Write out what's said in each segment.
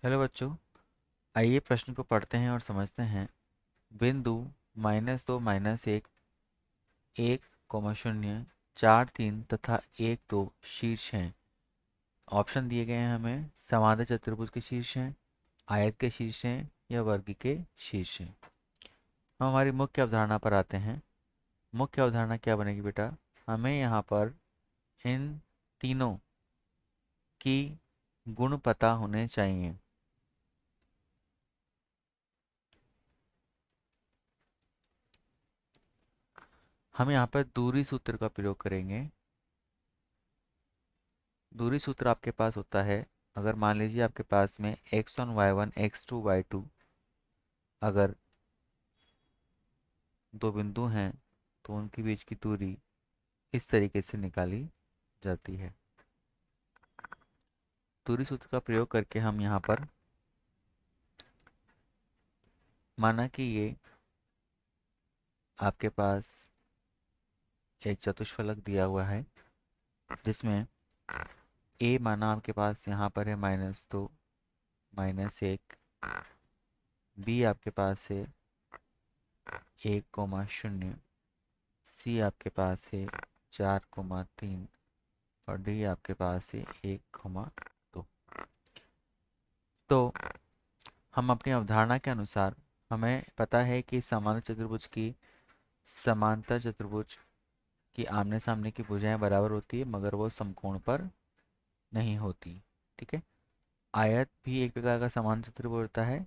Hello बच्चों, आइए प्रश्न को पढ़ते हैं और समझते हैं। बिंदु -2 -1 1, 0 4 3 तथा 1 2 शीर्ष हैं। ऑप्शन दिए गए हैं हमें। समांतर चतुर्भुज के शीर्ष हैं, आयत के शीर्ष हैं या वर्ग के शीर्ष हैं। हम हमारी मुख्य अवधारणा पर आते हैं। मुख्य अवधारणा क्या बनेगी बेटा? हमें यहाँ पर इन तीनों की गुण पता होने चाहिए। हम यहाँ पर दूरी सूत्र का प्रयोग करेंगे। दूरी सूत्र आपके पास होता है, अगर मान लीजिए आपके पास में x1 y1 x2 y2 अगर दो बिंदु हैं तो उनके बीच की दूरी इस तरीके से निकाली जाती है। दूरी सूत्र का प्रयोग करके हम यहाँ पर माना कि ये आपके पास एक चतुष्फलक दिया हुआ है जिसमें a माना आपके पास यहाँ पर है -2 -1, b आपके पास है 1, 0, सी आपके पास है 4, 3 और डी आपके पास है 1, 2। तो हम अपनी अवधारणा के अनुसार हमें पता है कि समांतर चतुर्भुज की समांतर चतुर्भुज की आमने सामने की भुजाएं बराबर होती है मगर वो समकोण पर नहीं होती। ठीक है। आयत भी एक प्रकार का समांतर चतुर्भुज होता है,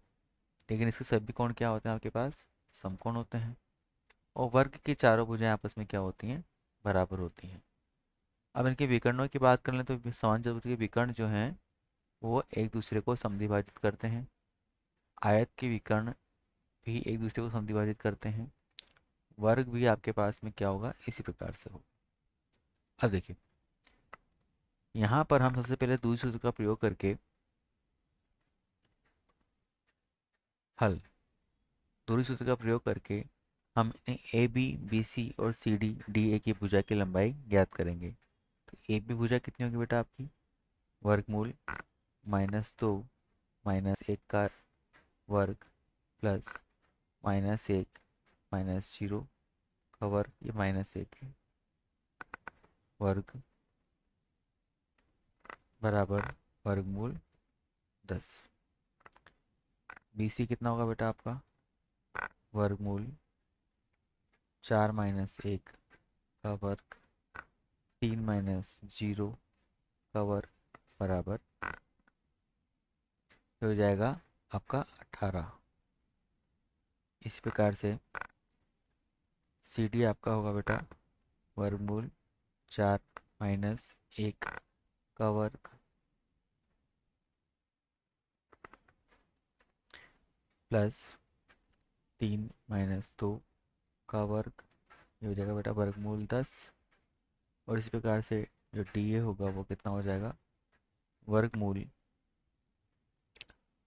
लेकिन इसके सभी कोण क्या होते हैं आपके पास? समकोण होते हैं। और वर्ग की चारों भुजाएं आपस में क्या होती हैं? बराबर होती हैं। अब इनके विकर्णों की बात कर लें तो समांतर चतुर्भुज के विकर्ण जो हैं वो एक दूसरे को समद्विभाजित करते हैं। आयत के विकर्ण भी एक दूसरे को समद्विभाजित करते हैं। वर्ग भी आपके पास में क्या होगा? इसी प्रकार से होगा। अब देखिए, यहाँ पर हम सबसे पहले दूसरे सूत्र का प्रयोग करके हल दूसरे सूत्र का प्रयोग करके हम ए बी बी सी और सी डी डी ए की भुजा की लंबाई ज्ञात करेंगे। तो ए बी भुजा कितनी होगी बेटा आपकी? वर्गमूल -2 -1 का वर्ग प्लस -1 -0 का वर्ग, ये -1 है, वर्ग बराबर वर्गमूल 10। BC कितना होगा बेटा आपका? वर्गमूल 4 - 1 का वर्ग 3 - 0 का वर्ग बराबर हो जाएगा आपका 18। इसी प्रकार से CD आपका होगा बेटा वर्गमूल 4 - 1 का वर्ग प्लस 3 - 2 का वर्ग, ये हो जाएगा बेटा वर्गमूल 10। और इसी प्रकार से जो DA होगा वो कितना हो जाएगा? वर्गमूल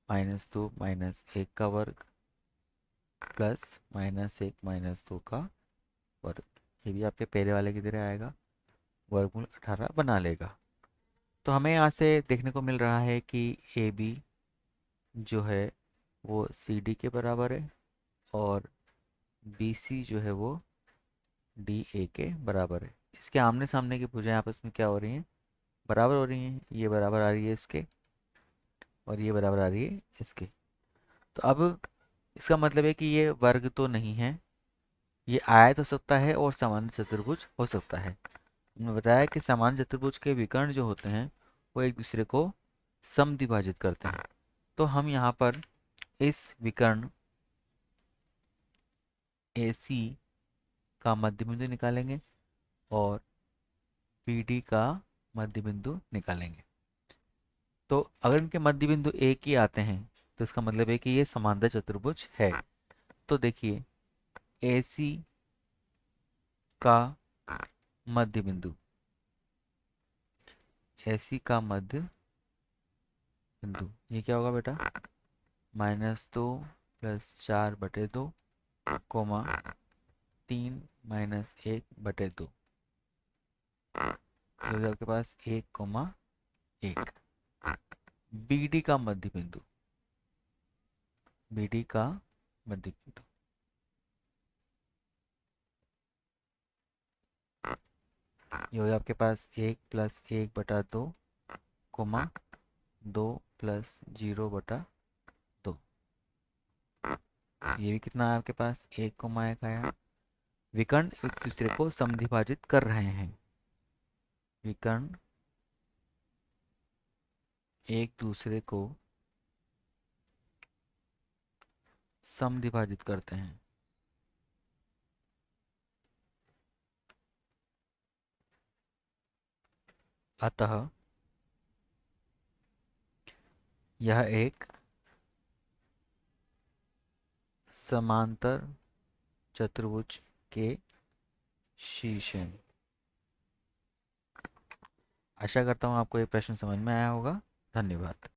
-2 -1 का वर्ग प्लस -1 - 2 का वर्ग। ये भी आपके पहले वाले की तरह आएगा, वर्गमूल 18 बना लेगा। तो हमें यहाँ से देखने को मिल रहा है कि ए बी जो है वो सी डी के बराबर है और बी सी जो है वो डी ए के बराबर है। इसके आमने सामने की भुजाएं आपस में क्या हो रही हैं? बराबर हो रही हैं। ये बराबर आ रही है इसके और ये बराबर आ रही है इसके। तो अब इसका मतलब है कि ये वर्ग तो नहीं है, ये आयत हो सकता है और समांतर चतुर्भुज हो सकता है। हमने बताया कि समांतर चतुर्भुज के विकर्ण जो होते हैं वो एक दूसरे को समद्विभाजित करते हैं। तो हम यहाँ पर इस विकर्ण AC का मध्य बिंदु निकालेंगे और BD का मध्य बिंदु निकालेंगे। तो अगर इनके मध्य बिंदु एक ही आते हैं तो इसका मतलब है कि ये समांतर चतुर्भुज है। तो देखिए, AC का मध्य बिंदु, AC का मध्य बिंदु ये क्या होगा बेटा? -2 + 4/2 कोमा 3 - 1/2, जो कि आपके पास 1, 1। BD का मध्य बिंदु, बी डी का मध्यबिंदु। ये हो गया आपके पास 1+1/2 कोमा 2+0/2। ये भी कितना है आपके पास, 1, 1 आया। विकर्ण एक दूसरे को समद्विभाजित कर रहे हैं। विकर्ण एक दूसरे को समद्विभाजित करते हैं। अतः यह एक समांतर चतुर्भुज के शीर्ष है। आशा करता हूँ आपको ये प्रश्न समझ में आया होगा। धन्यवाद।